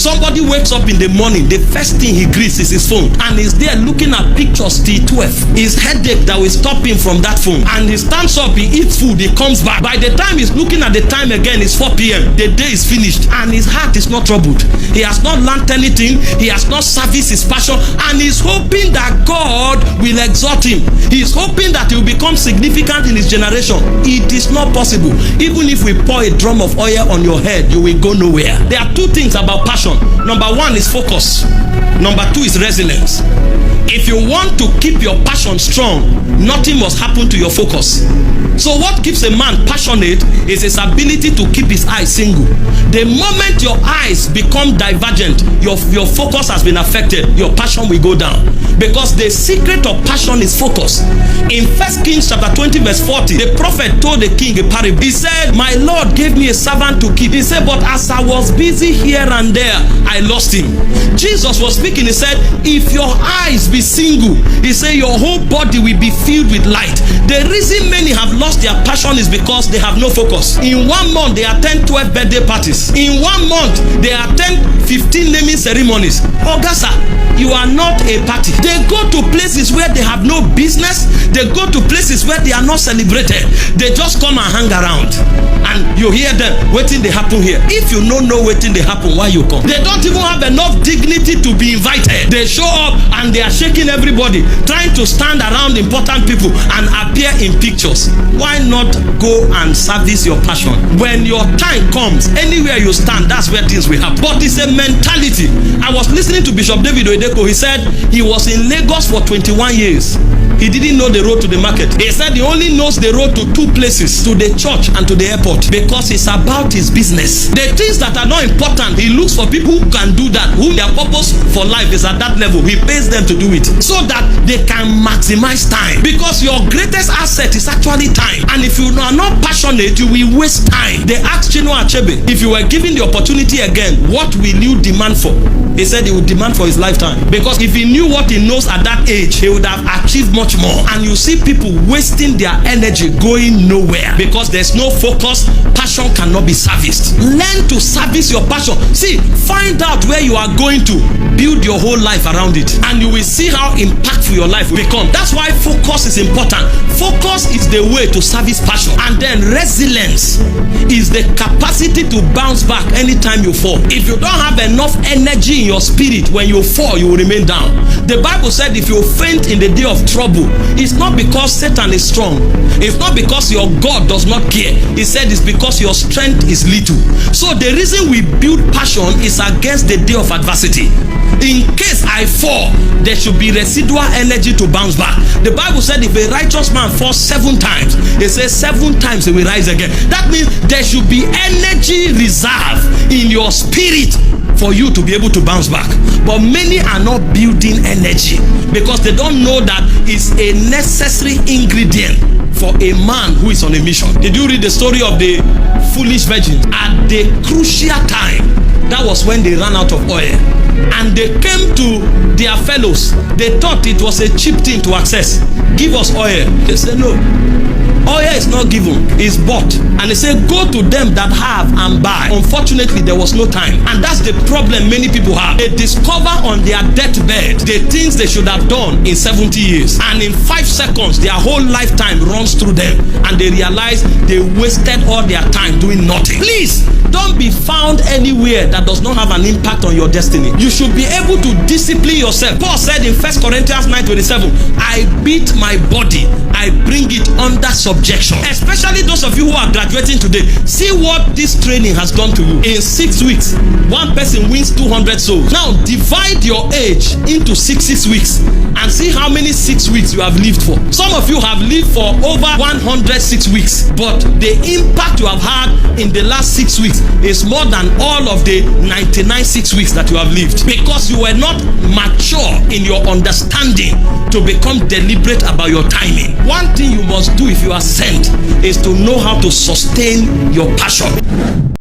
Somebody wakes up in the morning, the first thing he greets is his phone, and he's there looking at pictures till 12. His headache that will stop him from that phone, and he stands up, he eats food, he comes back. By the time he's looking at the time again, it's 4 p.m. The day is finished, and his heart is not troubled. He has not learned anything, he has not serviced his passion, and he's hoping that God will exalt him. He's hoping that he will become significant in his generation. It is not possible. Even if we pour a drum of oil on your head, you will go nowhere. There are two things about passion. Number one is focus. Number two is resilience. If you want to keep your passion strong, nothing must happen to your focus. So what keeps a man passionate is his ability to keep his eyes single. The moment your eyes become divergent, your focus has been affected, your passion will go down. Because the secret of passion is focus. In 1 Kings chapter 20 verse 40, the prophet told the king a parable. He said, my Lord gave me a servant to keep. He said, but as I was busy here and there, I lost him. Jesus was speaking. He said, if your eyes be single, he said, your whole body will be filled with light. The reason many have lost their passion is because they have no focus. In 1 month, they attend 12 birthday parties. In 1 month, they attend 15 naming ceremonies. August, you are not a party. They go to places where they have no business. They go to places where they are not celebrated. They just come and hang around, and you hear them waiting they happen here. If you don't know waiting they happen, why you come? They don't even have enough dignity to be invited. They show up and they are shaking everybody, trying to stand around important people and appear in pictures. Why not go and service your passion? When your time comes, anywhere you stand, that's where things will happen. But it's a mentality. I was listening to Bishop David Oedeko. He said he was in Lagos for 21 years. He didn't know the road to the market. He said he only knows the road to 2 places, to the church and to the airport, because it's about his business. The things that are not important, he looks for people who can do that, who their purpose for life is at that level. He pays them to do it so that they can maximize time, because your greatest asset is actually time. And if you are not passionate, you will waste time. They asked Chinua Achebe, if you were given the opportunity again, what will you demand for? He said he would demand for his lifetime, because if he knew what he knows at that age, he would have achieved much more. And you see people wasting their energy going nowhere because there's no focus. Passion cannot be serviced. Learn to service your passion. See, find out where you are going to, build your whole life around it, and you will see how impactful your life will become. That's why focus is important. Focus is the way to service passion. And then resilience is the capacity to bounce back anytime you fall. If you don't have enough energy in your spirit, when you fall, you will remain down. The Bible said if you faint in the day of trouble, it's not because Satan is strong. It's not because your God does not care. He said it's because your strength is little. So the reason we build passion is against the day of adversity. In case I fall, there should be residual energy to bounce back. The Bible said if a righteous man falls 7 times, it says 7 times he will rise again. That means there should be energy reserve in your spirit for you to be able to bounce back. But many are not building energy because they don't know that it's a necessary ingredient for a man who is on a mission. Did you read the story of the foolish virgins? At the crucial time, that was when they ran out of oil, and they came to their fellows. They thought it was a cheap thing to access. Give us oil. They said no. Oil is not given, it's bought. And they say go to them that have and buy. Unfortunately, there was no time, and that's the problem many people have. They discover on their deathbed the things they should have done in 70 years, and in 5 seconds their whole lifetime runs through them, and they realize they wasted all their time doing nothing. Please don't be found anywhere that does not have an impact on your destiny. You should be able to discipline yourself. Paul said in 1 Corinthians 9:27, I beat my body, I bring it under subjection. Especially those of you who are graduating today, see what this training has done to you. In 6 weeks, 1 person wins 200 souls. Now divide your age into 6 weeks and see how many 6 weeks you have lived for. Some of you have lived for over 106 weeks, but the impact you have had in the last 6 weeks is more than all of the 99 6 weeks that you have lived, because you were not mature in your understanding to become deliberate about your timing. One thing you must do if you are sent is to know how to sustain your passion.